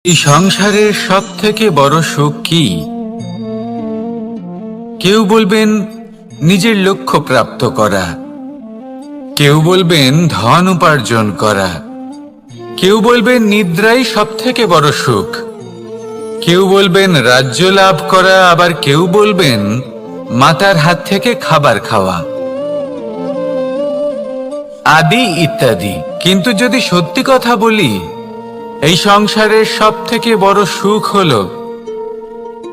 এই সংসারের সব থেকে বড় সুখ কি? কেউ বলবেন নিজের লক্ষ্য প্রাপ্ত করা, কেউ বলবেন ধন উপার্জন করা, কেউ বলবেন নিদ্রাই সব থেকে বড় সুখ, কেউ বলবেন রাজ্য লাভ করা, আবার কেউ বলবেন মাতার হাত থেকে খাবার খাওয়া, আদি ইত্যাদি। কিন্তু যদি সত্যি কথা বলি, এই সংসারের সব থেকে বড় সুখ হলো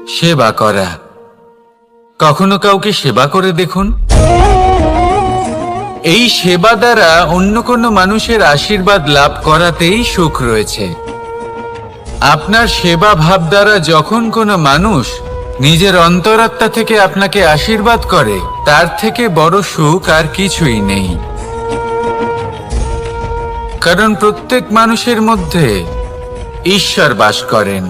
সেবা করা। কখনো কাউকে সেবা করে দেখুন। এই সেবা দ্বারা অন্য কোনো মানুষের আশীর্বাদ লাভ করাতেই সুখ রয়েছে। আপনার সেবা ভাব দ্বারা যখন কোনো মানুষ নিজের অন্তরাত্মা থেকে আপনাকে আশীর্বাদ করে, তার থেকে বড় সুখ আর কিছুই নেই। কারণ প্রত্যেক মানুষের মধ্যে ঈশ্বর বাস করেন।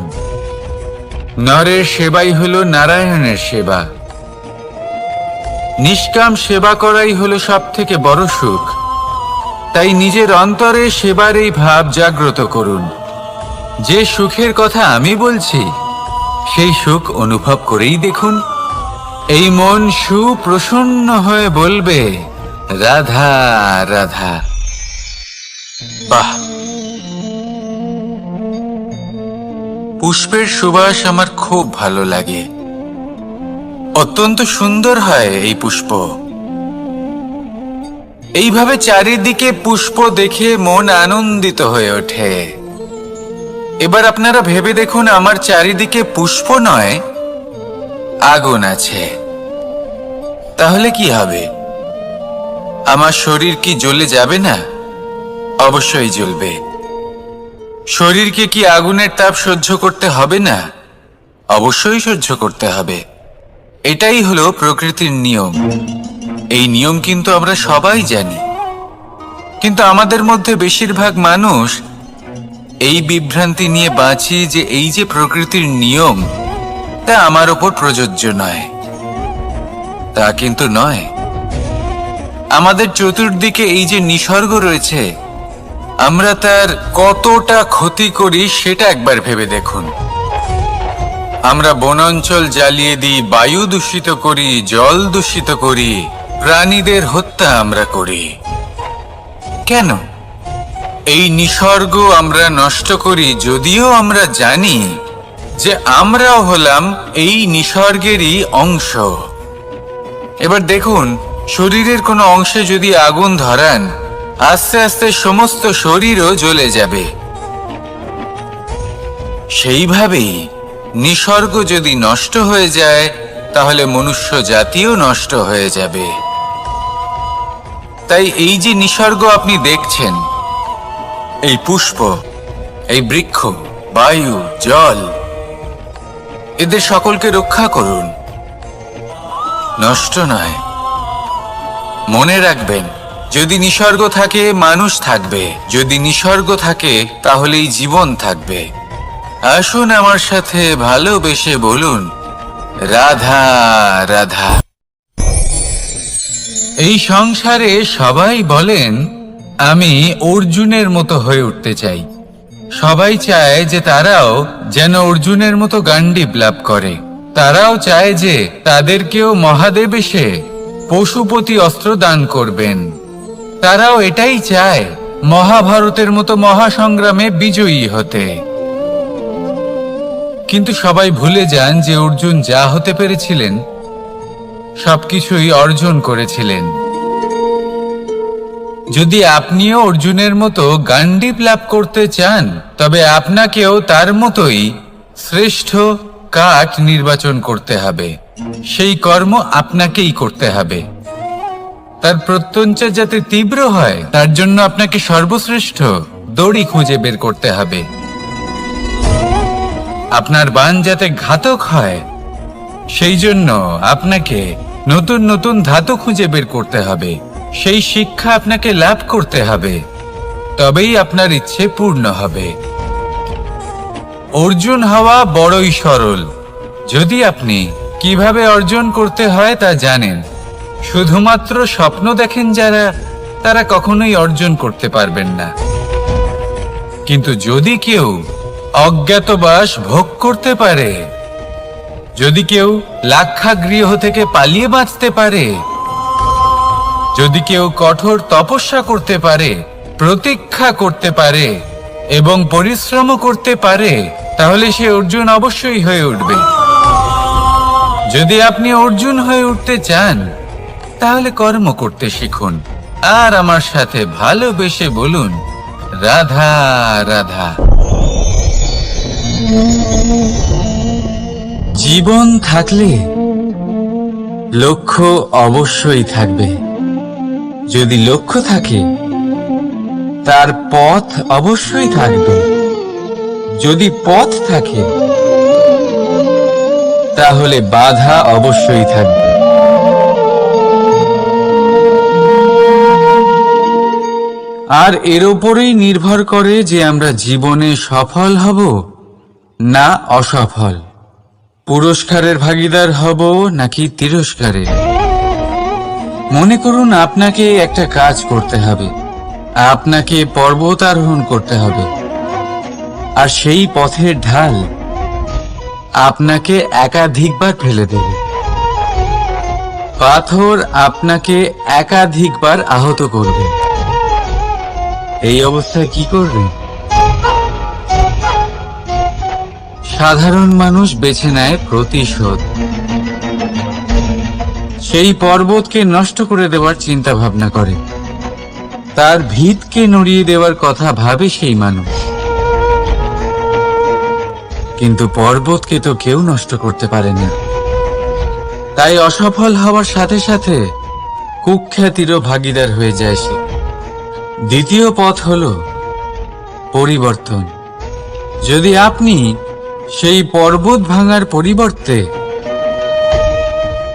নরের সেবাই হলো নারায়ণের সেবা। নিষ্কাম সেবা করাই হলো সব থেকে বড় সুখ। তাই নিজের অন্তরে সেবার এই ভাব জাগ্রত করুন। যে সুখের কথা আমি বলছি, সেই সুখ অনুভব করেই দেখুন। এই মন সুপ্রসন্ন হয়ে বলবে, রাধা রাধা। বাহ! পুষ্পের সুবাস আমার খুব ভালো লাগে। অত্যন্ত সুন্দর হয় এই পুষ্প। এইভাবে চারিদিকে পুষ্প দেখে মন আনন্দিত হয়ে ওঠে। এবার আপনারা ভেবে দেখুন, আমার চারিদিকে পুষ্প নয়, আগুন আছে। তাহলে কি হবে? আমার শরীর কি জ্বলে যাবে না? অবশ্যই জ্বলবে। শরীরকে কি আগুনের তাপ সহ্য করতে হবে না? অবশ্যই সহ্য করতে হবে। এটাই হলো প্রকৃতির নিয়ম। এই নিয়ম কিন্তু আমরা সবাই জানি, কিন্তু আমাদের মধ্যে বেশিরভাগ মানুষ এই বিভ্রান্তি নিয়ে বাঁচি যে এই যে প্রকৃতির নিয়ম, তা আমার ওপর প্রযোজ্য নয়। তা কিন্তু নয়। আমাদের চতুর্দিকে এই যে নিসর্গ রয়েছে, আমরা তার কতটা ক্ষতি করি সেটা একবার ভেবে দেখুন। আমরা বনাঞ্চল জ্বালিয়ে দিই, বায়ু দূষিত করি, জল দূষিত করি, প্রাণীদের হত্যা আমরা করি। কেন? এই নিসর্গ আমরা নষ্ট করি, যদিও আমরা জানি যে আমরাও হলাম এই নিসর্গেরই অংশ। এবার দেখুন, শরীরের কোনো অংশে যদি আগুন ধরান, আস্তে আস্তে সমস্ত শরীরও জ্বলে যাবে। সেইভাবেই নিসর্গ যদি নষ্ট হয়ে যায়, তাহলে মনুষ্য জাতিও নষ্ট হয়ে যাবে। তাই এই যে নিসর্গ আপনি দেখছেন, এই পুষ্প, এই বৃক্ষ, বায়ু, জল, এদের সকলকে রক্ষা করুন, নষ্ট নয়। মনে রাখবেন, যদি নিসর্গ থাকে মানুষ থাকবে, যদি নিসর্গ থাকে তাহলেই জীবন থাকবে। আসুন আমার সাথে ভালোবেসে বলুন, রাধা রাধা। এই সংসারে সবাই বলেন আমি অর্জুনের মতো হয়ে উঠতে চাই। সবাই চায় যে তারাও যেন অর্জুনের মতো গান্ডীব লাভ করে। তারাও চায় যে তাদেরকেও মহাদেব এসে পশুপতি অস্ত্র দান করবেন। তারাও এটাই চায় মহাভারতের মতো মহাসংগ্রামে বিজয়ী হতে। কিন্তু সবাই ভুলে যান যে অর্জুন যা হতে পেরেছিলেন, সবকিছুই অর্জন করেছিলেন। যদি আপনিও অর্জুনের মতো গান্ডীব লাভ করতে চান, তবে আপনাকেও তার মতোই শ্রেষ্ঠ কাঠ নির্বাচন করতে হবে। সেই কর্ম আপনাকেই করতে হবে। তার প্রত্যঞ্চা যাতে তীব্র হয়, তার জন্য আপনাকে সর্বশ্রেষ্ঠ দড়ি খুঁজে বের করতে হবে। আপনার বাণ যাতে ঘাতক হয়, সেই জন্য আপনাকে নতুন নতুন ধাতু খুঁজে বের করতে হবে। সেই শিক্ষা আপনাকে লাভ করতে হবে, তবেই আপনার ইচ্ছে পূর্ণ হবে। অর্জুন হওয়া বড়ই সরল, যদি আপনি কিভাবে অর্জন করতে হয় তা জানেন। শুধুমাত্র স্বপ্ন দেখেন যারা, তারা কখনোই অর্জন করতে পারবেন না। কিন্তু যদি কেউ অজ্ঞাতবাস ভোগ করতে পারে, যদি কেউ লাক্ষাগৃহ থেকে পালিয়ে বাঁচতে পারে, যদি কেউ কঠোর তপস্যা করতে পারে, প্রতীক্ষা করতে পারে এবং পরিশ্রম করতে পারে, তাহলে সে অর্জুন অবশ্যই হয়ে উঠবে। যদি আপনি অর্জুন হয়ে উঠতে চান, তাহলে কর্ম করতে শিখুন আর আমার সাথে ভালোবেসে বলুন, রাধা রাধা। জীবন থাকলে লক্ষ্য অবশ্যই থাকবে। যদি লক্ষ্য থাকে, তার পথ অবশ্যই থাকবে। যদি পথ থাকে, তাহলে বাধা অবশ্যই থাকবে। আর এর উপরেই নির্ভর করে যে আমরা জীবনে সফল হব না অসফল, পুরস্কারের ভাগীদার হব নাকি তিরস্কারের। মনে করুন আপনাকে একটা কাজ করতে হবে, আপনাকে পর্বত আরোহণ করতে হবে, আর সেই পথের ঢাল আপনাকে একাধিকবার ফেলে দেবে। পাথর আপনাকে একাধিকবার আহত করবে। এই অবস্থায় কি করবে? সাধারণ মানুষ বেছে নেয় প্রতিশোধ। সেই পর্বতকে নষ্ট করে দেওয়ার চিন্তা ভাবনা করে, তার ভিতকে নড়িয়ে দেওয়ার কথা ভাবে সেই মানুষ। কিন্তু পর্বতকে তো কেউ নষ্ট করতে পারে না। তাই অসফল হওয়ার সাথে সাথে কুখ্যাতিরও ভাগীদার হয়ে যায় সে। দ্বিতীয় পথ হল পরিবর্তন। যদি আপনি সেই পর্বত ভাঙার পরিবর্তে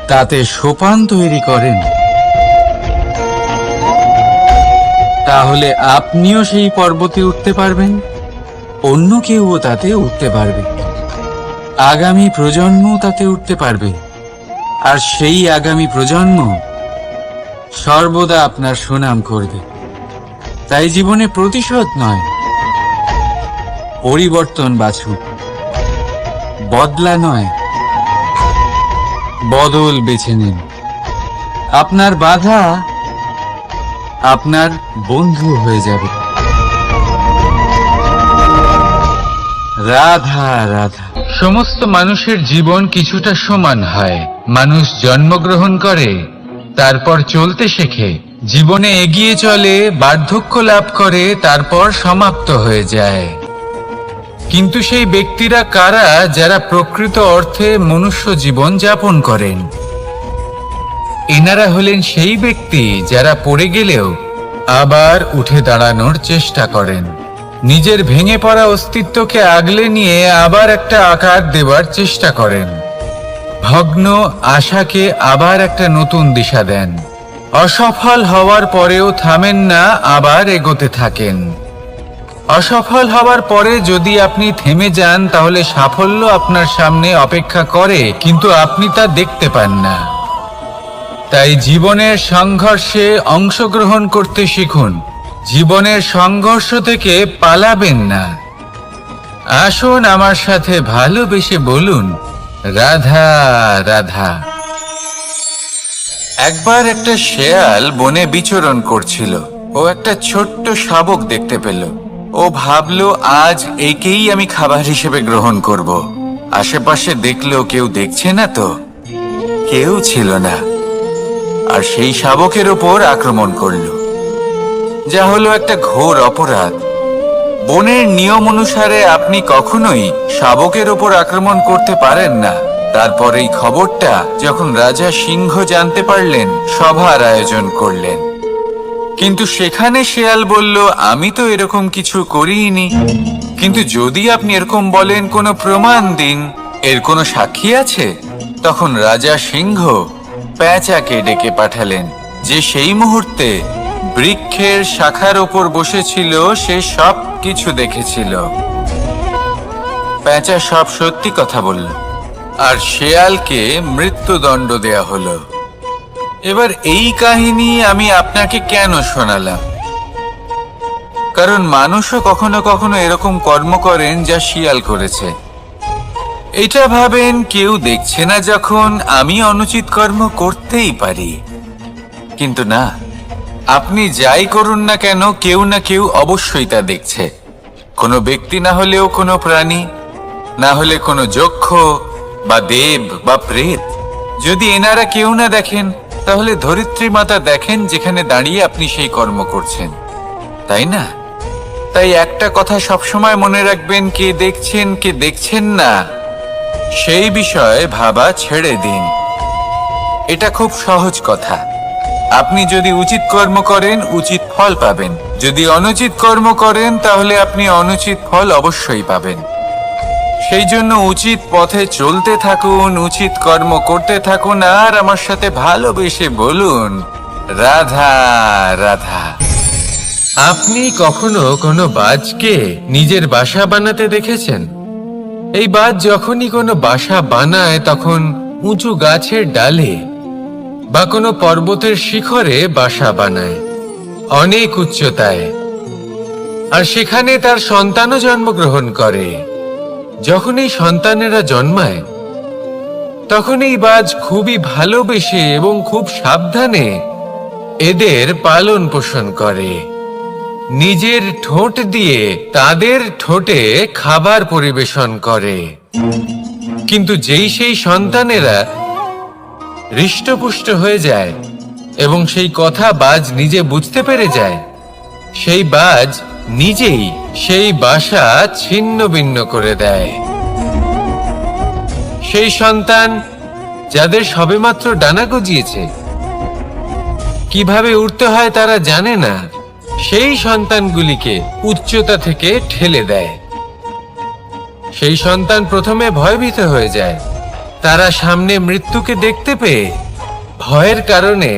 তাতে সোপান তৈরি করেন, তাহলে আপনিও সেই পর্বতে উঠতে পারবেন, অন্য কেউও তাতে উঠতে পারবে, আগামী প্রজন্মও তাতে উঠতে পারবে, আর সেই আগামী প্রজন্ম সর্বদা আপনার সুনাম করবে। তাই জীবনে প্রতিশোধ নয়, পরিবর্তন বাছুন। বদলা নয়, বদল বেছে নিন। আপনার বাধা আপনার বন্ধু হয়ে যাবে। রাধা রাধা। সমস্ত মানুষের জীবন কিছুটা সমান হয়। মানুষ জন্মগ্রহণ করে, তারপর চলতে শেখে, জীবনে এগিয়ে চলে, বার্ধক্য লাভ করে, তারপর সমাপ্ত হয়ে যায়। কিন্তু সেই ব্যক্তিরা কারা যারা প্রকৃত অর্থে মনুষ্য জীবন যাপন করেন? এনারা হলেন সেই ব্যক্তি যারা পড়ে গেলেও আবার উঠে দাঁড়ানোর চেষ্টা করেন, নিজের ভেঙে পড়া অস্তিত্বকে আগলে নিয়ে আবার একটা আকার দেওয়ার চেষ্টা করেন, ভগ্ন আশাকে আবার একটা নতুন দিশা দেন। অসফল হওয়ার পরেও থামেন না, আবার এগোতে থাকেন। অসফল হওয়ার পরে যদি আপনি থেমে যান, তাহলে সাফল্য আপনার সামনে অপেক্ষা করে, কিন্তু আপনি তা দেখতে পান না। তাই জীবনের সংঘর্ষে অংশগ্রহণ করতে শিখুন। জীবনের সংঘর্ষ থেকে পালাবেন না। আসুন আমার সাথে ভালোবেসে বলুন, রাধা রাধা। একবার একটা শেয়াল বনে বিচরণ করছিল। ও একটা ছোট্ট শাবক দেখতে পেল। ও ভাবল, আজ একেই আমি খাবার হিসেবে গ্রহণ করব। আশেপাশে দেখলো কেউ দেখছে না তো, কেউ ছিল না, আর সেই শাবকের ওপর আক্রমণ করলো, যা হলো একটা ঘোর অপরাধ। বনের নিয়ম অনুসারে আপনি কখনোই শাবকের ওপর আক্রমণ করতে পারেন না। তারপর এই খবরটা যখন রাজা সিংহ জানতে পারলেন, সভার আয়োজন করলেন। কিন্তু সেখানে শেয়াল বলল, আমি তো এরকম কিছু করিনি। কিন্তু যদি আপনি এরকম বলেন, কোনো প্রমাণ দিন, এর কোনো সাক্ষী আছে? তখন রাজা সিংহ পেঁচাকে ডেকে পাঠালেন, যে সেই মুহূর্তে বৃক্ষের শাখার ওপর বসেছিল। সে সব কিছু দেখেছিল। পেঁচা সব সত্যি কথা বলল, আর শেয়ালকে মৃত্যুদণ্ড দেয়া হলো। এবার এই কাহিনী আমি আপনাকে কেন শোনালাম? কারণ মানুষও কখনো কখনো এরকম কর্ম করেন যা শিয়াল করেছে। এটা ভাবেন কেউ দেখছে না যখন আমি অনুচিত কর্ম করতেই পারি, কিন্তু না, আপনি যাই করুন না কেন কেউ না কেউ অবশ্যই তা দেখছে। কোনো ব্যক্তি না হলেও কোনো প্রাণী, না হলে কোনো যক্ষ বা দেব বা প্রেত। যদি এনারা কেউ না দেখেন, তাহলে ধরিত্রী মাতা দেখেন যেখানে দাঁড়িয়ে আপনি সেই কর্ম করছেন, তাই না? তাই একটা কথা সবসময় মনে রাখবেন, কে দেখছেন কে দেখছেন না সেই বিষয়ে ভাবা ছেড়ে দিন। এটা খুব সহজ কথা। আপনি যদি উচিত কর্ম করেন উচিত ফল পাবেন, যদি অনুচিত কর্ম করেন তাহলে আপনি অনুচিত ফল অবশ্যই পাবেন। সেই জন্য উচিত পথে চলতে থাকুন, উচিত কর্ম করতে থাকুন, আর আমার সাথে ভালোবেসে বলুন, রাধা রাধা। আপনি কখনো কোনো বাজকে নিজের বাসা বানাতে দেখেছেন? এই বাজ যখনই কোনো বাসা বানায় তখন উঁচু গাছের ডালে বা কোনো পর্বতের শিখরে বাসা বানায়, অনেক উচ্চতায়, আর সেখানে তার সন্তানও জন্মগ্রহণ করে। যখন এই সন্তানেরা জন্মায় তখন এই বাজ খুবই ভালোবেসে এবং খুব সাবধানে এদের পালন পোষণ করে। নিজের ঠোঁট দিয়ে তাদের ঠোঁটে খাবার পরিবেশন করে। কিন্তু যেই সেই সন্তানেরা হৃষ্টপুষ্ট হয়ে যায় এবং সেই কথা বাজ নিজে বুঝতে পেরে যায়, সেই বাজ নিজেই সেই বাসা ছিন্ন ভিন্ন করে দেয়। সেই সন্তান যাদের সবেমাত্র ডানা গজিয়েছে, কিভাবে উড়তে হয় তারা জানে না, সেই সন্তানগুলিকে উচ্চতা থেকে ঠেলে দেয়। সেই সন্তান প্রথমে ভয়ভীত হয়ে যায়। তারা সামনে মৃত্যুকে দেখতে পেয়ে ভয়ের কারণে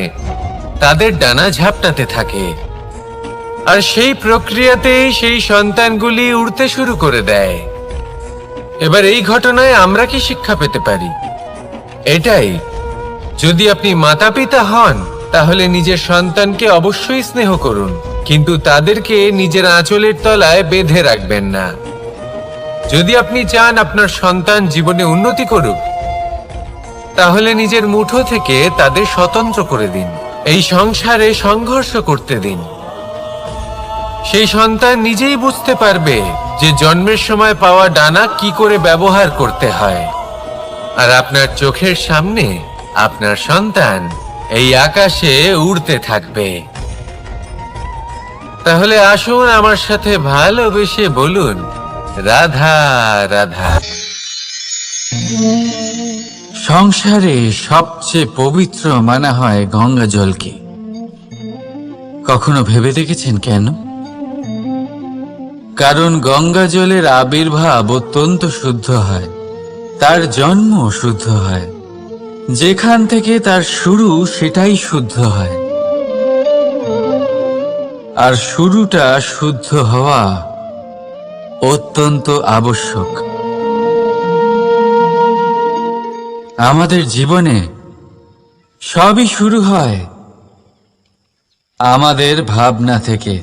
তাদের ডানা ঝাপটাতে থাকে, আর সেই প্রক্রিয়াতেই সেই সন্তানগুলি উড়তে শুরু করে দেয়। এবার এই ঘটনায় আমরা কি শিক্ষা পেতে পারি? এটাই, যদি আপনি মাতা পিতা হন তাহলে নিজের সন্তানকে অবশ্যই স্নেহ করুন, কিন্তু তাদেরকে নিজের আঁচলের তলায় বেঁধে রাখবেন না। যদি আপনি চান আপনার সন্তান জীবনে উন্নতি করুক, তাহলে নিজের মুঠো থেকে তাদের স্বতন্ত্র করে দিন, এই সংসারে সংঘর্ষ করতে দিন। সেই সন্তান নিজেই বুঝতে পারবে যে জন্মের সময় পাওয়া ডানা কি করে ব্যবহার করতে হয়। আর আপনার চোখের সামনে আপনার সন্তান এই আকাশে উড়তে থাকবে। তাহলে আসুন আমার সাথে ভালোবেসে বলুন, রাধা রাধা। সংসারে সবচেয়ে পবিত্র মানা হয় গঙ্গা জলকে। কখনো ভেবে দেখেছেন কেন? কারণ গঙ্গা জলের আবির্ভাব অত্যন্ত শুদ্ধ হয়, তার জন্ম শুদ্ধ হয়, যেখান থেকে তার শুরু সেটাই শুদ্ধ হয়। আর শুরুটা শুদ্ধ হওয়া অত্যন্ত আবশ্যক। আমাদের জীবনে সবই শুরু হয় আমাদের ভাবনা থেকে।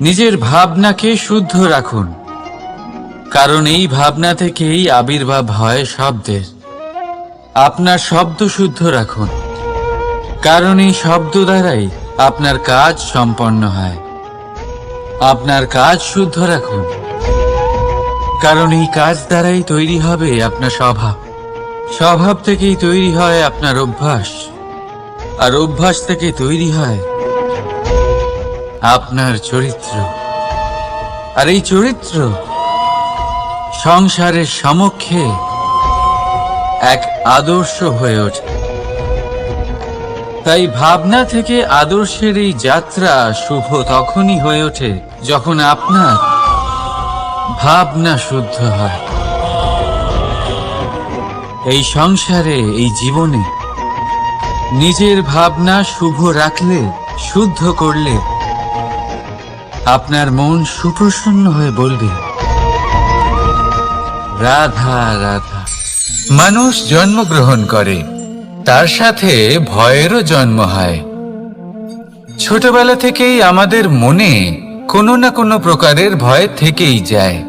নিজের ভাবনাকে শুদ্ধ রাখুন, কারণ এই ভাবনা থেকেই আবির্ভাব হয় শব্দের। আপনার শব্দ শুদ্ধ রাখুন, কারণ এই শব্দ দ্বারাই আপনার কাজ সম্পন্ন হয়। আপনার কাজ শুদ্ধ রাখুন, কারণ এই কাজ দ্বারাই তৈরি হবে আপনার স্বভাব। স্বভাব থেকেই তৈরি হয় আপনার অভ্যাস, আর অভ্যাস থেকে তৈরি হয় আপনার চরিত্র। আর এই চরিত্র সংসারের সমক্ষে এক আদর্শ হয়ে ওঠে। তাই ভাবনা থেকে আদর্শের এই যাত্রা শুভ তখনই হয়ে ওঠে যখন আপনার ভাবনা শুদ্ধ হয়। এই সংসারে, এই জীবনে নিজের ভাবনা শুভ রাখলে, শুদ্ধ করলে আপনার মন সুপ্রসন্ন হয়ে বলবে, রাধা রাধা। মানুষ জন্মগ্রহণ করে, তার সাথে ভয়েরও জন্ম হয়। ছোটবেলা থেকেই আমাদের মনে কোনো না কোনো প্রকারের ভয় থেকেই যায়।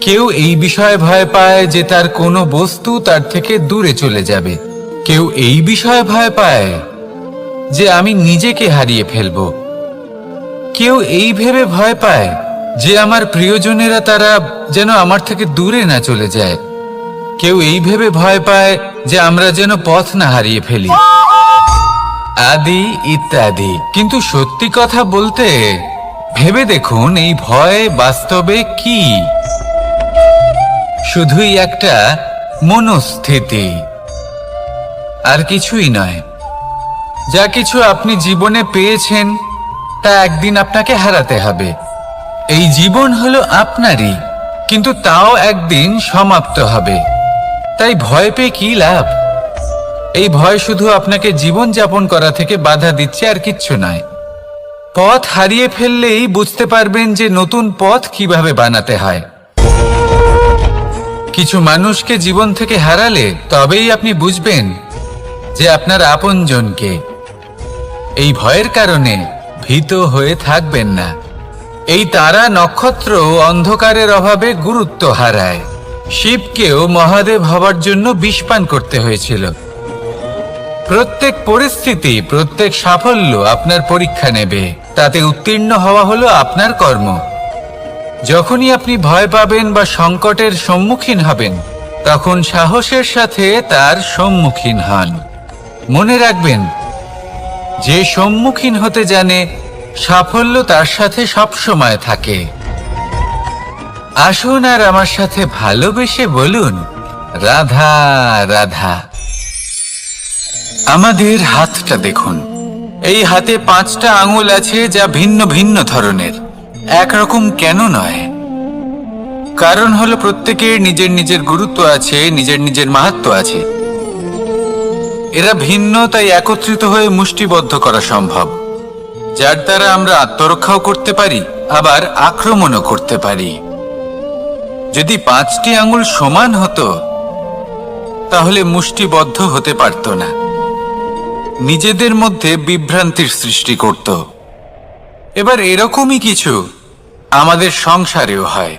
কেউ এই বিষয়ে ভয় পায় যে তার কোনো বস্তু তার থেকে দূরে চলে যাবে। কেউ এই বিষয়ে ভয় পায় যে আমি নিজেকে হারিয়ে ফেলব। কেউ এই ভেবে ভয় পায় যে আমার প্রিয়জনেরা তারা যেন আমার থেকে দূরে না চলে যায়। কেউ এই ভেবে ভয় পায় যে আমরা যেন পথ না হারিয়ে ফেলি, আদি ইত্যাদি। কিন্তু সত্যি কথা বলতে ভেবে দেখুন, এই ভয় বাস্তবে কি? শুধুই একটা মনস্থিতি, আর কিছুই নয়। যা কিছু আপনি জীবনে পেয়েছেন তা একদিন আপনাকে হারাতে হবে। এই জীবন হলো আপনারই, কিন্তু তাও একদিন সমাপ্ত হবে। তাই ভয় পেয়ে কি লাভ? এই ভয় শুধু আপনাকে জীবন যাপন করা থেকে বাধা দিচ্ছে, আর কিচ্ছু নয়। পথ হারিয়ে ফেললেই বুঝতে পারবেন যে নতুন পথ কিভাবে বানাতে হয়। কিছু মানুষকে জীবন থেকে হারালে তবেই আপনি বুঝবেন যে আপনার আপনজনকে। এই ভয়ের কারণে ভীত হয়ে থাকবেন না। এই তারা নক্ষত্র অন্ধকারের অভাবে গুরুত্ব হারায়। শিবকেও মহাদেব হবার জন্য বিষপান করতে হয়েছিল। প্রত্যেক পরিস্থিতি, প্রত্যেক সাফল্য আপনার পরীক্ষা নেবে। তাতে উত্তীর্ণ হওয়া হলো আপনার কর্ম। যখনই আপনি ভয় পাবেন বা সংকটের সম্মুখীন হবেন, তখন সাহসের সাথে তার সম্মুখীন হন। মনে রাখবেন, যে সম্মুখীন হতে জানে সাফল্য তার সাথে সবসময় থাকে। আসুন আর আমার সাথে ভালোবেসে বলুন, রাধা রাধা। আমাদের হাতটা দেখুন। এই হাতে 5টা আঙুল আছে, যা ভিন্ন ভিন্ন ধরনের। একরকম কেন নয়? কারণ হলো প্রত্যেকের নিজের নিজের গুরুত্ব আছে, নিজের নিজের মাহাত্ম্য আছে। এরা ভিন্ন, তাই একত্রিত হয়ে মুষ্টিবদ্ধ করা সম্ভব, যার দ্বারা আমরা আত্মরক্ষাও করতে পারি, আবার আক্রমণও করতে পারি। যদি 5টি আঙুল সমান হতো তাহলে মুষ্টিবদ্ধ হতে পারত না, নিজেদের মধ্যে বিভ্রান্তির সৃষ্টি করত। এবার এরকমই কিছু আমাদের সংসারেও হয়।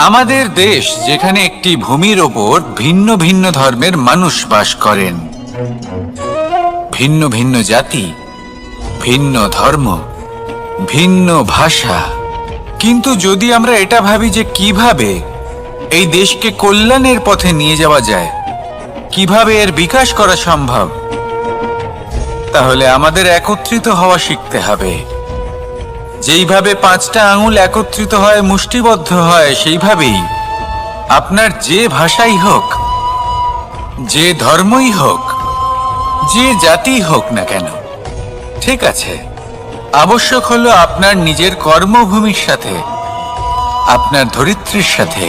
আমাদের দেশ, যেখানে একটি ভূমির ওপর ভিন্ন ভিন্ন ধর্মের মানুষ বাস করেন, ভিন্ন ভিন্ন জাতি, ভিন্ন ধর্ম, ভিন্ন ভাষা। কিন্তু যদি আমরা এটা ভাবি যে কিভাবে এই দেশকে কল্যাণের পথে নিয়ে যাওয়া যায়, কিভাবে এর বিকাশ করা সম্ভব, তাহলে আমাদের একত্রিত হওয়া শিখতে হবে। যেইভাবে 5টা আঙুল একত্রিত হয়, মুষ্টিবদ্ধ হয়, সেইভাবেই আপনার যে ভাষাই হোক, যে ধর্মই হোক, যে জাতি হোক না কেন, ঠিক আছে, আবশ্যক হলো আপনার নিজের কর্মভূমির সাথে, আপনার ধরিত্রীর সাথে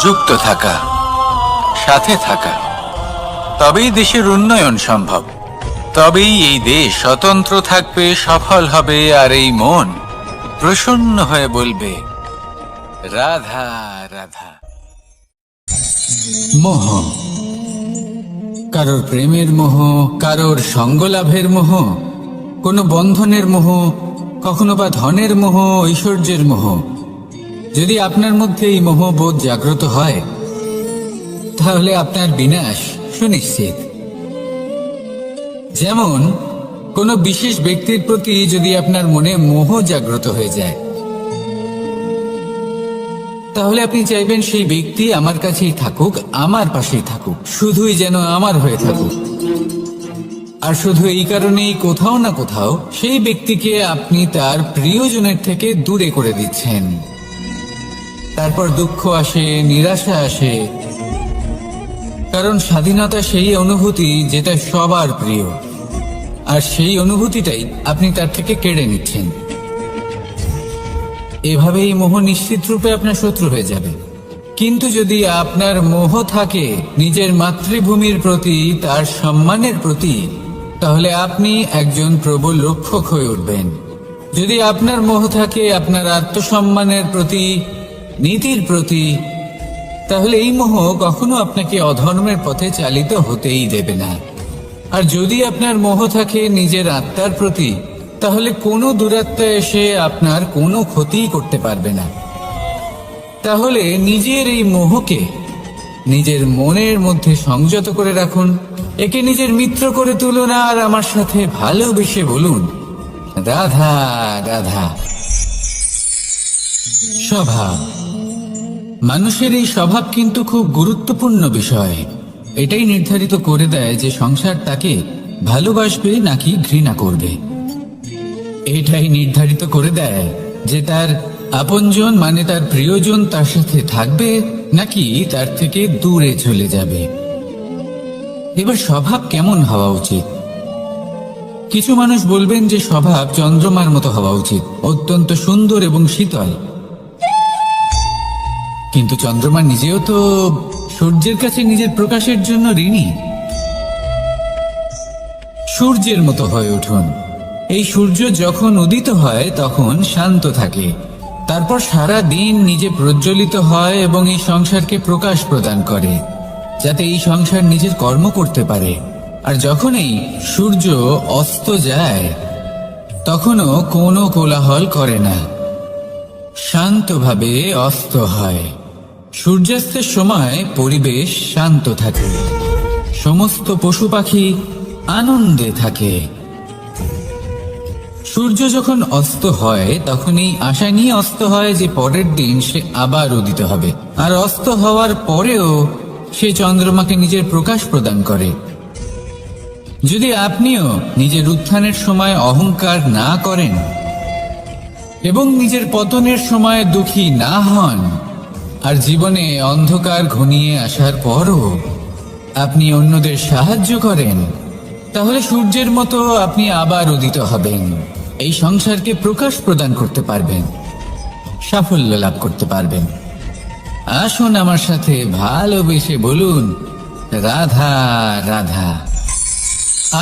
যুক্ত থাকা, সাথে থাকা। তবেই দেশের উন্নয়ন সম্ভব। তবেই এই দেশ স্বতন্ত্র থাকবে, সফল হবে, আর এই মন প্রসন্ন হয়ে বলবে, রাধা রাধা। মোহ, কারোর প্রেমের মোহ, কারোর সঙ্গলাভের মোহ, কোনো বন্ধনের মোহ, কখনো বা ধনের মোহ, ঐশ্বর্যের মোহ। যদি আপনার মধ্যে এই মোহবোধ জাগ্রত হয়, তাহলে আপনার বিনাশ সুনিশ্চিত। যেমন কোনো বিশেষ ব্যক্তির প্রতি যদি আপনার মনে মোহ জাগ্রত হয়ে যায়, তাহলে আপনি চাইবেন সেই ব্যক্তি আমার কাছেই থাকুক, আমার পাশেই থাকুক, শুধুই যেন আমার হয়ে থাকুক। আর শুধু এই কারণেই কোথাও না কোথাও সেই ব্যক্তিকে আপনি তার প্রিয়জনের থেকে দূরে করে দিচ্ছেন। তারপর দুঃখ আসে, নিরাশা আসে, কারণ স্বাধীনতা সেই অনুভূতি যেটা সবার প্রিয়, আর সেই অনুভূতিটাই আপনি তার থেকে কেড়ে নিচ্ছেন। এভাবেই মোহ নিশ্চিত রূপে আপনার শত্রু হয়ে যাবে। কিন্তু যদি আপনার মোহ থাকে নিজের মাতৃভূমির প্রতি, তার সম্মানের প্রতি, তাহলে আপনি একজন প্রবল রক্ষক হয়ে উঠবেন। যদি আপনার মোহ থাকে আপনার আত্মসম্মানের প্রতি, নীতির প্রতি, তাহলে এই মোহ কখনো আপনাকে অধর্মের পথে চালিত হতেই দেবে না। আর যদি আপনার মোহ থাকে নিজের আত্মার প্রতি, তাহলে কোনো দুরাত্মা এসে আপনার কোনো ক্ষতিই করতে পারবে না। তাহলে নিজের এই মোহকে নিজের মনের মধ্যে সংযত করে রাখুন, একে নিজের মিত্র করে তুলুন আর আমার সাথে ভালোবেসে বলুন, রাধা রাধা। স্বভাব, মানুষের এই স্বভাব কিন্তু খুব গুরুত্বপূর্ণ বিষয়। এটাই নির্ধারিত করে দেয় যে সংসার তাকে ভালোবাসবে নাকি ঘৃণা করবে। এটাই নির্ধারিত করে দেয় যে তার আপনজন মানে তার প্রিয়জন তার সাথে থাকবে নাকি তার থেকে দূরে চলে যাবে। এবার স্বভাব কেমন হওয়া উচিত? কিছু মানুষ বলবেন যে স্বভাব চন্দ্রমার মতো হওয়া উচিত, অত্যন্ত সুন্দর এবং শীতল। কিন্তু চন্দ্রমা নিজেও তো সূর্যের কাছে নিজের প্রকাশের জন্য ঋণী। সূর্যের মতো হয়ে উঠুন। এই সূর্য যখন উদিত হয় তখন শান্ত থাকে, তারপর সারা দিন নিজে প্রজ্বলিত হয় এবং এই সংসারকে প্রকাশ প্রদান করে, যাতে এই সংসার নিজের কর্ম করতে পারে। আর যখন এই সূর্য অস্ত যায় তখনও কোনো কোলাহল করে না, শান্তভাবে অস্ত হয়। সূর্যাস্তের সময় পরিবেশ শান্ত থাকে, সমস্ত পশু পাখি আনন্দে থাকে। সূর্য যখন অস্ত হয় তখন এই আশা নিয়ে অস্ত হয় যে পরের দিন সে আবার উদিত হবে, আর অস্ত হওয়ার পরেও সে চন্দ্রমাকে নিজের প্রকাশ প্রদান করে। যদি আপনিও নিজের উত্থানের সময় অহংকার না করেন এবং নিজের পতনের সময় দুঃখী না হন, আর জীবনে অন্ধকার ঘনিয়ে আসার পরও আপনি অন্যদের সাহায্য করেন, তাহলে সূর্যের মতো আপনি আবার উদিত হবেন, এই সংসারকে প্রকাশ প্রদান করতে পারবেন, সাফল্য লাভ করতে পারবেন। আসুন আমার সাথে ভালোবেসে বলুন, রাধা রাধা।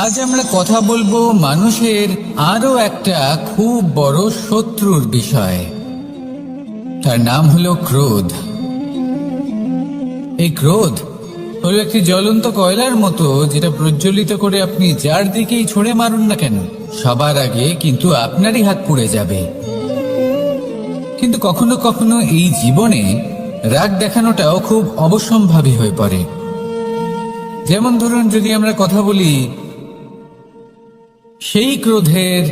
আজ আমরা কথা বলবো মানুষের আরো একটা খুব বড় শত্রুর বিষয়। তার নাম হলো ক্রোধ। এই ক্রোধ হলো একটি জ্বলন্ত কয়লার মতো, যেটা প্রজ্বলিত করে আপনি যার দিকেই ছুঁড়ে মারুন না কেন সবার আগে কিন্তু আপনারই হাত পুড়ে যাবে। কিন্তু কখনো কখনো এই জীবনে রাগ দেখানোটাও খুব অবশ্যম্ভাবী হয়ে পড়ে। যেমন ধরুন, যদি আমরা কথা বলি সেই ক্রোধের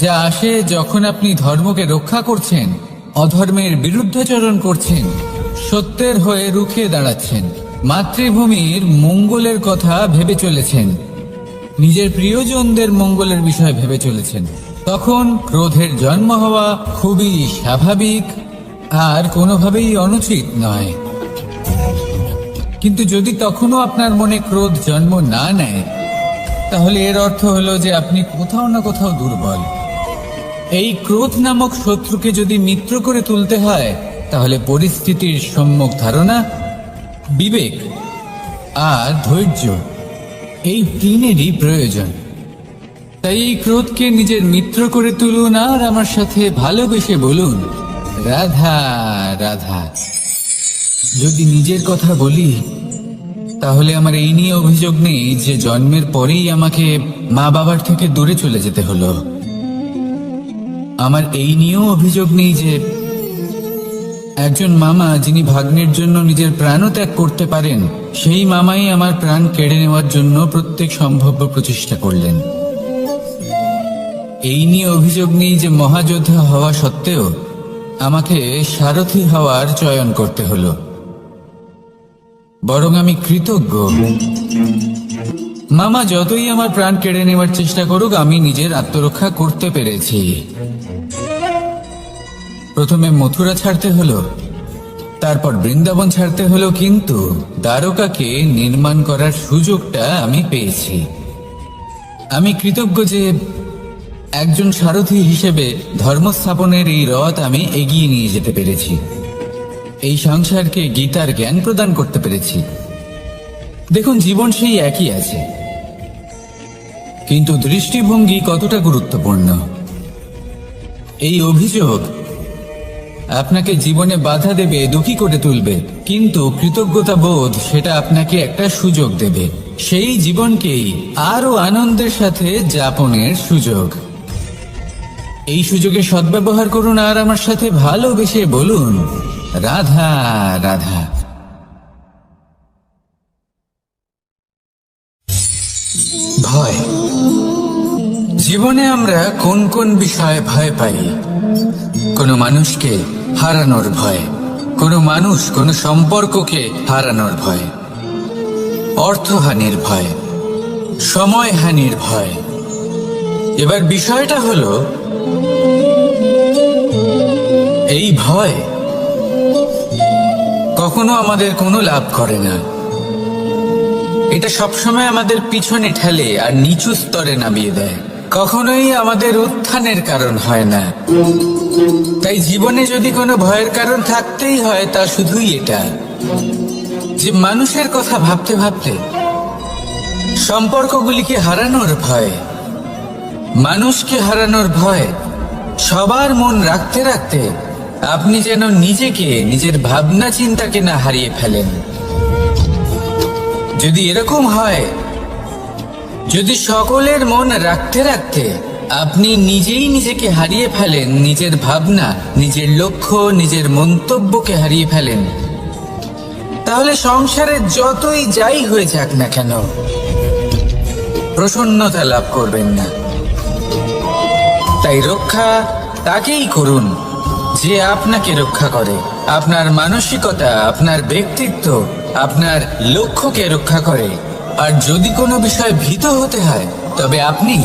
যা আসে যখন আপনি ধর্মকে রক্ষা করছেন, অধর্মের বিরুদ্ধাচরণ করছেন, সত্যের হয়ে রুখে দাঁড়াচ্ছেন, মাতৃভূমির মঙ্গলের কথা ভেবে চলেছেন, নিজের প্রিয়জনদের মঙ্গলের বিষয় ভেবে চলেছেন, তখন ক্রোধের জন্ম হওয়া খুবই স্বাভাবিক আর কোনোভাবেই অনুচিত নয়। কিন্তু যদি তখনও আপনার মনে ক্রোধ জন্ম না নেয়, তাহলে এর অর্থ হলো যে আপনি কোথাও না কোথাও দুর্বল। এই ক্রোধ নামক শত্রুকে যদি মিত্র করে তুলতে হয়, তাহলে পরিস্থিতির সম্যক ধারণা, বিবেক আর ধৈর্য, এই তিনেরই প্রয়োজন। তাই এই ক্রোধকে নিজের মিত্র করে তুলুন আর আমার সাথে ভালোবেসে বলুন, রাধা রাধা। যদি নিজের কথা বলি, তাহলে আমার এই নিয়ে অভিযোগ নেই যে জন্মের পরেই আমাকে মা বাবার থেকে দূরে চলে যেতে হলো। আমার এই নিয়েও অভিযোগ নেই যে একজন মামা যিনি ভাগ্নের জন্য নিজের প্রাণও ত্যাগ করতে পারেন, সেই মামাই আমার প্রাণ কেড়ে নেওয়ার জন্য প্রত্যেক সম্ভাব্য প্রচেষ্টা করলেন। এই নিয়ে অভিযোগ নেই যে মহাযোদ্ধা হওয়া সত্ত্বেও আমাকে সারথি হওয়ার চয়ন করতে হলো। বরং আমি কৃতজ্ঞ। মামা যতই আমার প্রাণ কেড়ে নেওয়ার চেষ্টা করুক, আমি নিজের আত্মরক্ষা করতে পেরেছি। প্রথমে মথুরা ছাড়তে হলো, তারপর বৃন্দাবন ছাড়তে হলো, কিন্তু দ্বারকাকে নির্মাণ করার সুযোগটা আমি পেয়েছি। আমি কৃতজ্ঞ যে একজন সারথি হিসেবে ধর্মস্থাপনের এই রথ আমি এগিয়ে নিয়ে যেতে পেরেছি, এই সংসারকে গীতার জ্ঞান প্রদান করতে পেরেছি। দেখুন, জীবন সেই একই আছে, কিন্তু দৃষ্টিভঙ্গি কতটা গুরুত্বপূর্ণ। এই অভিযোগ আপনাকে জীবনে বাধা দেবে, দুঃখী করে তুলবে, কিন্তু কৃতজ্ঞতা বোধ সেটা আপনাকে একটা সুযোগ দেবে, সেই জীবনকেই আরো আনন্দের সাথে যাপনের সুযোগ। এই সুযোগে সদ্ব্যবহার করুন আর আমার সাথে ভালোবেসে বলুন, রাধা রাধা। ভয়। জীবনে আমরা কোন কোন বিষয়ে ভয় পাই? কোনো মানুষকে হারানোর ভয়, কোনো মানুষ কোনো সম্পর্ককে হারানোর ভয়, অর্থহানির ভয়, সময়হানির ভয়। এবার বিষয়টা হলো, এই ভয় কখনো আমাদের কোনো লাভ করে না। এটা সবসময় আমাদের পিছনে ঠেলে আর নিচু স্তরে নামিয়ে দেয়, কখনোই আমাদের উত্থানের কারণ হয় না। তাই জীবনে যদি কোনো ভয়ের কারণ থাকতেই হয়, তা শুধুই এটা যে মানুষের কথা ভাবতে ভাবতে সম্পর্কগুলিকে হারানোর ভয়, মানুষকে হারানোর ভয়, সবার মন রাখতে রাখতে আপনি যেন নিজেকে, নিজের ভাবনা চিন্তাকে না হারিয়ে ফেলেন। যদি এরকম হয়, যদি সকলের মন রাখতে রাখতে আপনি নিজেই নিজেকে হারিয়ে ফেলেন, নিজের ভাবনা, নিজের লক্ষ্য, নিজের মন্তব্যকে হারিয়ে ফেলেন, তাহলে সংসারে যতই যাই হয়ে যাক না কেন, প্রসন্নতা লাভ করবেন না। তাই রক্ষা তাকেই করুন যে আপনাকে রক্ষা করে, আপনার মানসিকতা, আপনার ব্যক্তিত্ব, আপনার লক্ষ্যকে রক্ষা করে। আর যদি কোনো বিষয় ভীত হতে হয়, তবে আপনি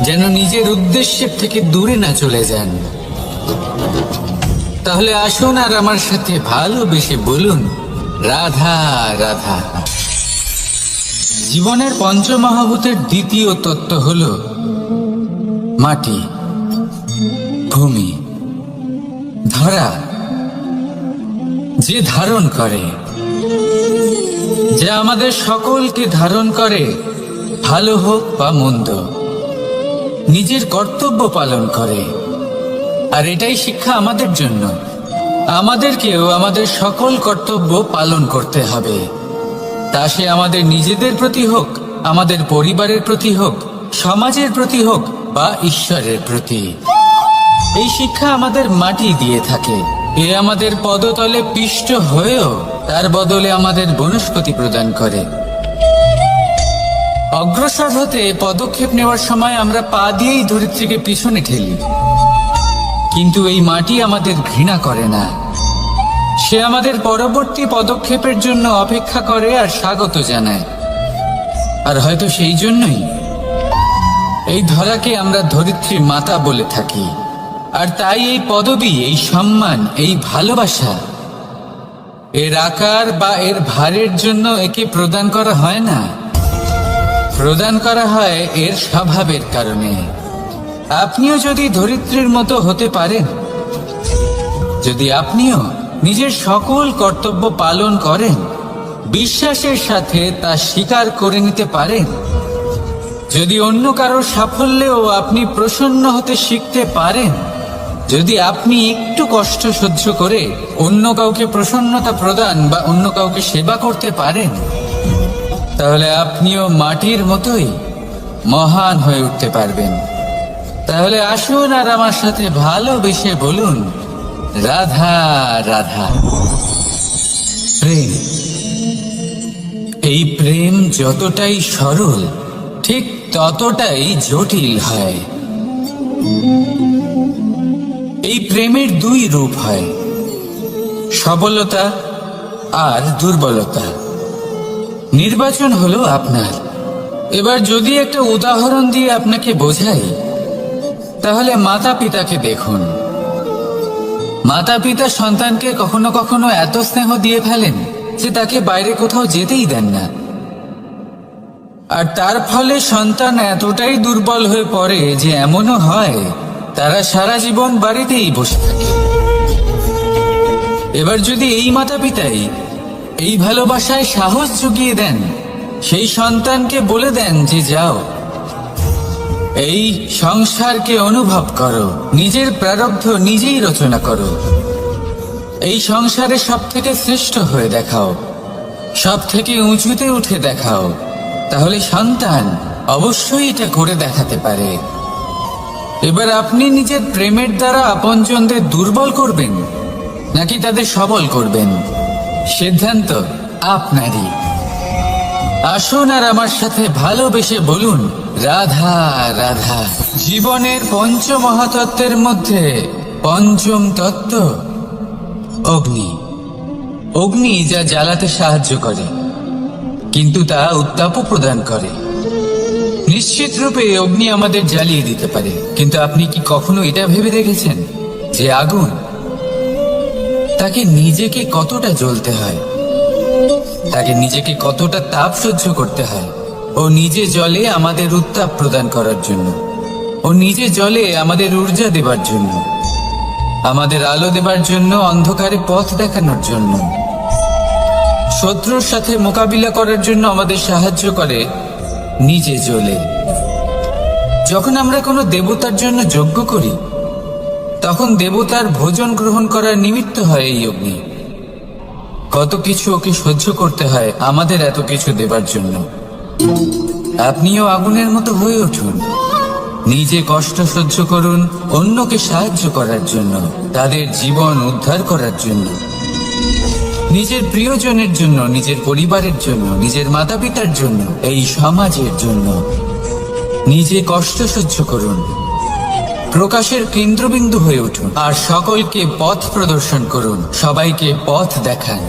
যেন নিজের উদ্দেশ্যের থেকে দূরে না চলে যান। তাহলে আসুন আর আমার সাথে ভালোবেসে বলুন, রাধা রাধা। জীবনের পঞ্চমহাভূতের দ্বিতীয় তত্ত্ব হল মাটি, ভূমি, ধরা, যে ধারণ করে, যা আমাদের সকলকে ধারণ করে, ভালো হোক বা মন্দ, নিজের কর্তব্য পালন করে। আর এটাই শিক্ষা আমাদের জন্য। আমাদেরকেও আমাদের সকল কর্তব্য পালন করতে হবে, তা সে আমাদের নিজেদের প্রতি হোক, আমাদের পরিবারের প্রতি হোক, সমাজের প্রতি হোক বা ঈশ্বরের প্রতি। এই শিক্ষা আমাদের মাটি দিয়ে থাকে। এ আমাদের পদতলে পিষ্ট হয়েও তার বদলে আমাদের বনস্পতি প্রদান করে। অগ্রসর হতে পদক্ষেপ নেওয়ার সময় আমরা পা দিয়েই ধরিত্রীকে পিছনে ঠেলি, কিন্তু এই মাটি আমাদের ঘৃণা করে না। সে আমাদের পরবর্তী পদক্ষেপের জন্য অপেক্ষা করে আর স্বাগত জানায়। আর হয়তো সেই জন্যই এই ধরাকে আমরা ধরিত্রী মাতা বলে থাকি। আর তাই এই পদবী, এই সম্মান, এই ভালোবাসা, এর আকার বা এর ভারের জন্য একে প্রদান করা হয় না, প্রদান করা হয় এর স্বভাবের কারণে। আপনিও যদি ধরিত্রীর মতো হতে পারেন, যদি আপনিও নিজের সকল কর্তব্য পালন করেন, বিশ্বাসের সাথে তা স্বীকার করে নিতে পারেন, যদি অন্য কারোর সাফল্যেও আপনি প্রসন্ন হতে শিখতে পারেন, যদি আপনি একটু কষ্ট সহ্য করে অন্য কাউকে প্রসন্নতা প্রদান বা অন্য কাউকে সেবা করতে পারেন, তাহলে আপনিও মাটির মতোই মহান হয়ে উঠতে পারবেন। তাহলে আসুন আর আমার সাথে ভালোবেসে বলুন, রাধা রাধা। প্রেম, এই প্রেম যতটাই সরল, ঠিক ততটাই জটিল হয়। এই প্রেমের দুই রূপ হয়, সবলতা আর দুর্বলতা। নির্বাচন হলো আপনার। এবার যদি একটা উদাহরণ দিয়ে আপনাকে বোঝাই, তাহলে মাতা পিতাকে দেখুন। মাতা পিতা সন্তানকে কখনো কখনো এত স্নেহ দিয়ে ফেলেন যে তাকে বাইরে কোথাও যেতেই দেন না। আর তার ফলে সন্তান এতটাই দুর্বল হয়ে পড়ে যে এমনও হয় তারা সারা জীবন বাড়িতেই বসে থাকে। এবার যদি এই মাতা পিতাই এই ভালোবাসায় সাহস জুগিয়ে দেন, সেই সন্তানকে বলে দেন যে যাও, এই সংসারকে অনুভব করো, নিজের প্রারব্ধ নিজেই রচনা করো, এই সংসারে সব থেকে শ্রেষ্ঠ হয়ে দেখাও, সব থেকে উঁচুতে উঠে দেখাও, তাহলে সন্তান অবশ্যই এটা করে দেখাতে পারে। এবার আপনি নিজের প্রেমের দ্বারা আপনজনদের দুর্বল করবেন নাকি তাদের সবল করবেন, সিদ্ধান্ত আপনারই। আসুন আর আমার সাথে ভালোবেসে বলুন, রাধা রাধা। জীবনের পঞ্চমহাতত্ত্বের মধ্যে পঞ্চম তত্ত্ব অগ্নি। অগ্নি যা জ্বালাতে সাহায্য করে, কিন্তু তা উত্তাপও প্রদান করে। নিশ্চিত রূপে অগ্নি আমাদের জ্বালিয়ে দিতে পারে, কিন্তু আপনি কি কখনো এটা ভেবে দেখেছেন যে আগুন, তাকে নিজেকে কতটা জ্বলতে হয়, তাকে নিজেকে কতটা তাপ সহ্য করতে হয়। ও নিজে জলে আমাদের উত্তাপ প্রদান করার জন্য, ও নিজে জলে আমাদের ঊর্জা দেবার জন্য, আমাদের আলো দেবার জন্য, অন্ধকারে পথ দেখানোর জন্য, শত্রুর সাথে মোকাবিলা করার জন্য আমাদের সাহায্য করে নিজে জ্বলে। যখন আমরা কোনো দেবতার জন্য যজ্ঞ করি, তখন দেবতার ভোজন গ্রহণ করার নিমিত্ত হয় এই অগ্নি। কত কিছু ওকে সহ্য করতে হয় আমাদের এত কিছু দেবার জন্য। আপনিও আগুনের মতো হয়ে উঠুন, নিজে কষ্ট সহ্য করুন অন্যকে সাহায্য করার জন্য, তাদের জীবন উদ্ধার করার জন্য, নিজের প্রিয়জনের জন্য, নিজের পরিবারের জন্য, নিজের মাতা পিতার জন্য, এই সমাজের জন্য। নিজে কষ্ট সহ্য করুন, প্রকাশের কেন্দ্রবিন্দু হয়ে উঠুন, আর সকলকে পথ প্রদর্শন করুন, সবাইকে পথ দেখান।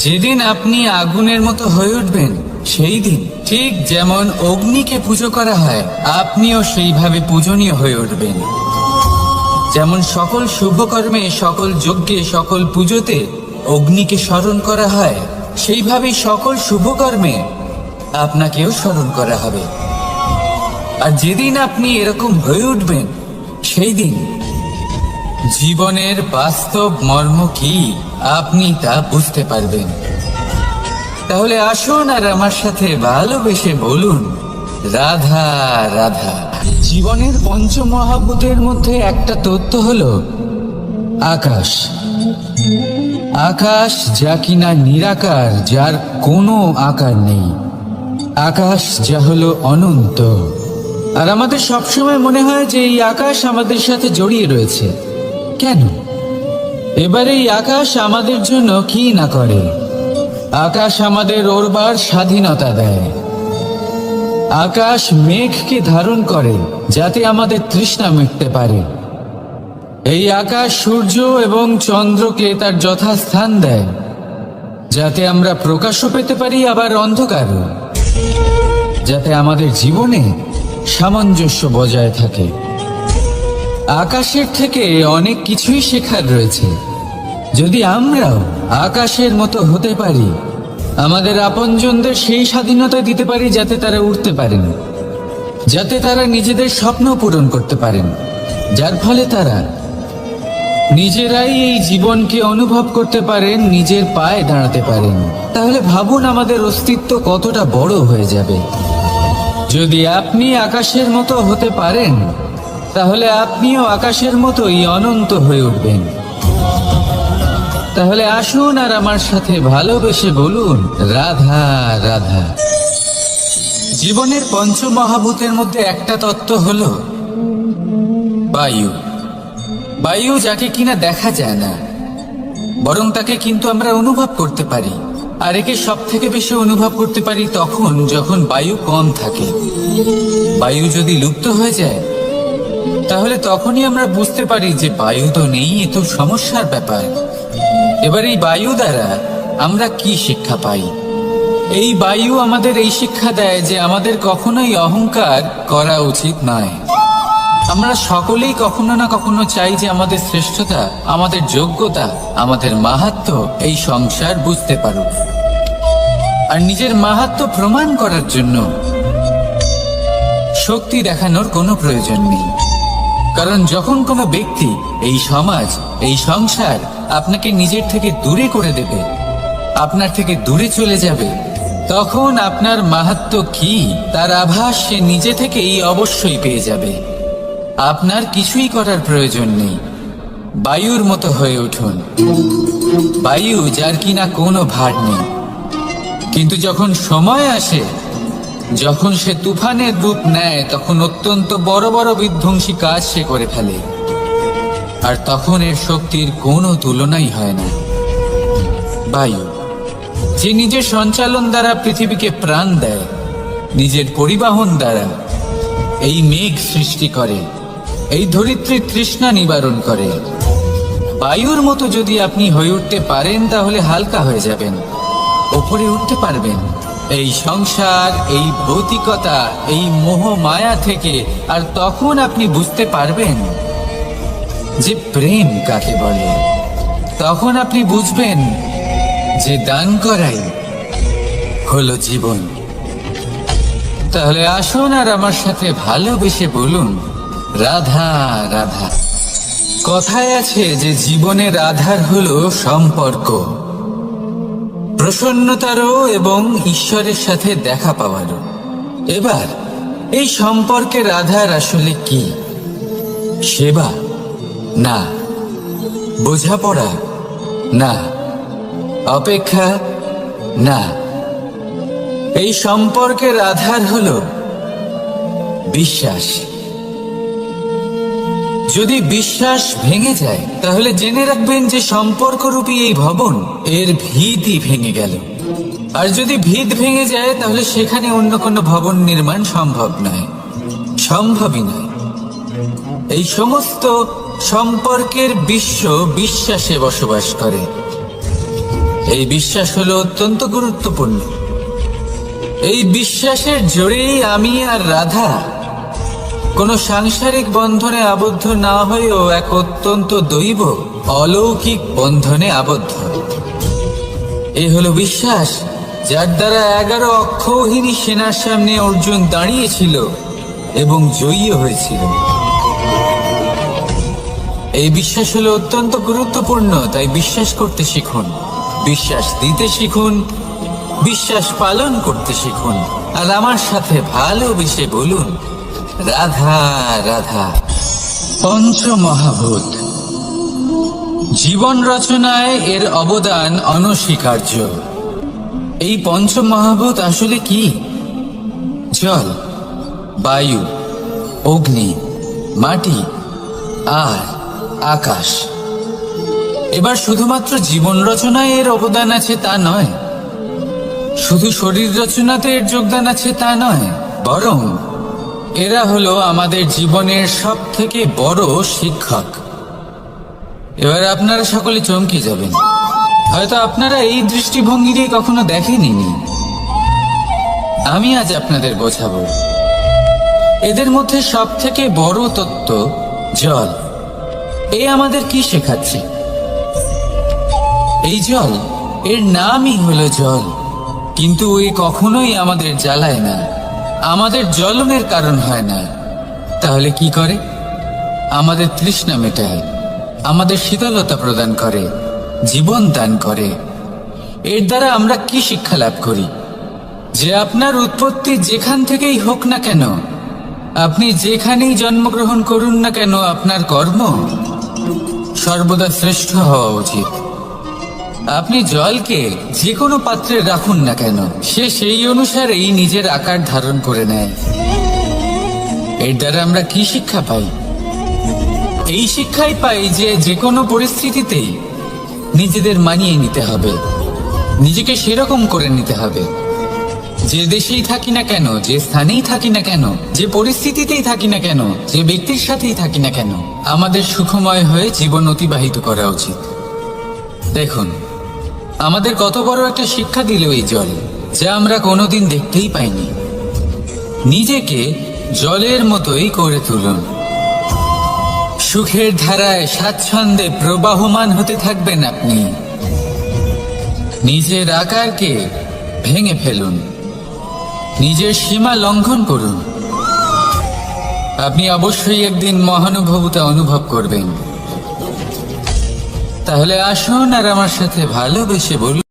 যেদিন আপনি আগুনের মতো হয়ে উঠবেন, সেই দিন ঠিক যেমন অগ্নিকে পুজো করা হয়, আপনিও সেইভাবে পূজনীয় হয়ে উঠবেন। যেমন সকল শুভকর্মে, সকল যজ্ঞে, সকল পুজোতে অগ্নিকে স্মরণ করা হয়, সেইভাবেই সকল শুভকর্মে আপনাকেও স্মরণ করা হবে। আর যেদিন আপনি এরকম হয়ে উঠবেন, সেই দিন জীবনের বাস্তব মর্ম কি আপনি তা বুঝতে পারবেন। তাহলে আসুন আর আমার সাথে ভালোবেসে বলুন, রাধা রাধা। জীবনের পঞ্চমহাভূতের মধ্যে একটা তত্ত্ব হলো আকাশ। আকাশ যা কিনা নিরাকার, যার কোনো আকার নেই। আকাশ যা হলো অনন্ত। আর আমাদের সবসময় মনে হয় যে এই আকাশ আমাদের সাথে জড়িয়ে রয়েছে। কেন? এবার এই আকাশ আমাদের জন্য কি না করে। আকাশ আমাদের ওড়বার স্বাধীনতা দেয়। আকাশ মেঘকে ধারণ করে যাতে আমাদের তৃষ্ণা মিটতে পারে। এই আকাশ সূর্য এবং চন্দ্রকে তার যথাস্থান দেয়, যাতে আমরা প্রকাশও পেতে পারি, আবার অন্ধকারও, যাতে আমাদের জীবনে সামঞ্জস্য বজায় থাকে। আকাশের থেকে অনেক কিছুই শেখার রয়েছে। যদি আমরাও আকাশের মতো হতে পারি, আমাদের আপনজনদের সেই স্বাধীনতা দিতে পারি যাতে তারা উঠতে পারেন, যাতে তারা নিজেদের স্বপ্ন পূরণ করতে পারেন, যার ফলে তারা নিজেরাই এই জীবনকে অনুভব করতে পারেন, নিজের পায়ে দাঁড়াতে পারেন, তাহলে ভাবুন আমাদের অস্তিত্ব কতটা বড় হয়ে যাবে। যদি আপনি আকাশের মতো হতে পারেন, তাহলে আপনিও আকাশের মতোই অনন্ত হয়ে উঠবেন। তাহলে আসুন আর আমার সাথে ভালোবেসে বলুন, রাধা রাধা। জীবনের পঞ্চমহাভূতের মধ্যে একটা তত্ত্ব হলো বায়ু। বায়ু যাকে কিনা দেখা যায় না, বরং তাকে কিন্তু আমরা অনুভব করতে পারি। আর একে সব থেকে বেশি অনুভব করতে পারি তখন যখন বায়ু কম থাকে। বায়ু যদি লুপ্ত হয়ে যায়, তাহলে তখনই আমরা বুঝতে পারি যে বায়ু তো নেই, এ তো সমস্যার ব্যাপার। এবার এই বায়ু দ্বারা আমরা কি শিক্ষা পাই? এই বায়ু আমাদের এই শিক্ষা দেয় যে আমাদের কখনোই অহংকার করা উচিত নয়। আমরা সকলেই কখনো না কখনো চাই যে আমাদের শ্রেষ্ঠতা, আমাদের যোগ্যতা, আমাদের মাহাত্ম্য এই সংসার বুঝতে পারুক। আর নিজের মাহাত্ম্য প্রমাণ করার জন্য শক্তি দেখানোর কোনো প্রয়োজন নেই। কারণ যখন কোনো ব্যক্তি, এই সমাজ, এই সংসার আপনাকে নিজের থেকে দূরে করে দেবে, আপনার থেকে দূরে চলে যাবে, তখন আপনার মাহাত্ম্য কি তার আভাস সে নিজে থেকেই অবশ্যই পেয়ে যাবে। আপনার কিছুই করার প্রয়োজন নেই। বায়ুর মতো হয়ে উঠুন। বায়ু যার কিনা কোনো ভার নেই, কিন্তু যখন সময় আসে যখন সে তুফানের রূপ নেয় তখন অত্যন্ত বড় বড় বিধ্বংসী কাজ সে করে ফেলে, আর তখন এর শক্তির কোনো তুলনাই হয় না। বায়ু, যে নিজের সঞ্চালন দ্বারা পৃথিবীকে প্রাণ দেয়, নিজের পরিবহন দ্বারা এই মেঘ সৃষ্টি করে, এই ধরিত্রীর তৃষ্ণা নিবারণ করে। বায়ুর মতো যদি আপনি হয়ে উঠতে পারেন তাহলে হালকা হয়ে যাবেন, ওপরে উঠতে পারবেন এই সংসার, এই ভৌতিকতা, এই মোহ মায়া থেকে। আর তখন আপনি বুঝতে পারবেন যে প্রেম কাকে বলে। তখন আপনি বুঝবেন যে দান করাই হলো জীবন। তাহলে আসুন আর আমার সাথে ভালোবেসে বলুন, রাধা রাধা। কথায় আছে যে জীবনের আধার হলো সম্পর্ক, প্রসন্নতারও এবং ঈশ্বরের সাথে দেখা পাওয়ারও। এবার এই সম্পর্কের আধার আসলে কি? সেবা? না। বোঝাপড়া? না। অপেক্ষা? না। এই সম্পর্কের আধার হলো বিশ্বাস। যদি বিশ্বাস ভেঙে যায় তাহলে জেনে রাখবেন যে সম্পর্করূপী এই ভবন, এর ভিতই ভেঙে গেল। আর যদি ভিত ভেঙে যায় তাহলে সেখানে অন্য কোনো ভবন নির্মাণ সম্ভব নয়, সম্ভবই নয়। এই সমস্ত সম্পর্কের বিশ্ব বিশ্বাসে বসবাস করে। এই বিশ্বাস হলো অত্যন্ত গুরুত্বপূর্ণ। এই বিশ্বাসের জোরেই আমি আর রাধা কোনো সাংসারিক বন্ধনে আবদ্ধ না হয়েও এক অত্যন্ত দৈব অলৌকিক বন্ধনে আবদ্ধ। এই হলো বিশ্বাস, যার দ্বারা 11 অক্ষৌহিনী সেনার সামনে অর্জুন দাঁড়িয়েছিল এবং জয়ী হয়েছিল। এই বিশ্বাস হলো অত্যন্ত গুরুত্বপূর্ণ, তাই বিশ্বাস করতে শিখুন, বিশ্বাস দিতে শিখুন, বিশ্বাস পালন করতে শিখুন। আর আমার সাথে ভালোবেসে বলুন, রাধা রাধা। পঞ্চমহাভূত। জীবন রচনায় এর অবদান অনস্বীকার্য। এই পঞ্চমহাভূত আসলে কি? জল, বায়ু, অগ্নি, মাটি আর আকাশ। এবার শুধুমাত্র জীবন রচনায় এর অবদান আছে তা নয়, শুধু শরীর রচনাতে এর যোগদান আছে তা নয়, বরং এরা হলো আমাদের জীবনের সব থেকে বড় শিক্ষক। এবার আপনারা সকলে চমকে যাবেন, হয়তো আপনারা এই দৃষ্টিভঙ্গি দিয়ে কখনো দেখেনি। আমি আজ আপনাদের বোঝাবো। এদের মধ্যে সব থেকে বড় তত্ত্ব জল। এ আমাদের কি শেখাচ্ছে? এই জল, এর নামই হলো জল, কিন্তু এ কখনোই আমাদের জ্বালায় না, আমাদের জ্বলনের কারণ হয় না। তাহলে কি করে? আমাদের তৃষ্ণা মেটায়, আমাদের শীতলতা প্রদান করে, জীবন দান করে। এর দ্বারা আমরা কি শিক্ষা লাভ করি? যে আপনার উৎপত্তি যেখান থেকেই হোক না কেন, আপনি যেখানেই জন্মগ্রহণ করুন না কেন, আপনার কর্ম সর্বদা শ্রেষ্ঠ হওয়া উচিত। আপনি জলকে যে কোনো পাত্রে রাখুন না কেন, সে সেই অনুসারেই নিজের আকার ধারণ করে নেয়। এর দ্বারা আমরা কি শিক্ষা পাই? এই শিক্ষাই পাই যে যে কোনো পরিস্থিতিতেই নিজেদের মানিয়ে নিতে হবে, নিজেকে সেরকম করে নিতে হবে। যে দেশেই থাকি না কেন, যে স্থানেই থাকি না কেন, যে পরিস্থিতিতেই থাকি না কেন, যে ব্যক্তির সাথেই থাকি না কেন, আমাদের সুখময় হয়ে জীবন অতিবাহিত করা উচিত। দেখুন, আমাদের কত বড় একটা শিক্ষা দিল এই জল, যা আমরা কোনোদিন দেখতেই পাইনি। নিজেকে জলের মতোই করে তুলুন। সুখের ধারায় স্বাচ্ছন্দ্যে প্রবাহমান হতে থাকবেন আপনি। নিজের আকারকে ভেঙে ফেলুন, নিজের সীমা লঙ্ঘন করুন। আপনি অবশ্যই একদিন মহানুভবতা অনুভব করবেন। তাহলে আসুন আর আমার সাথে ভালোবেসে বলুন,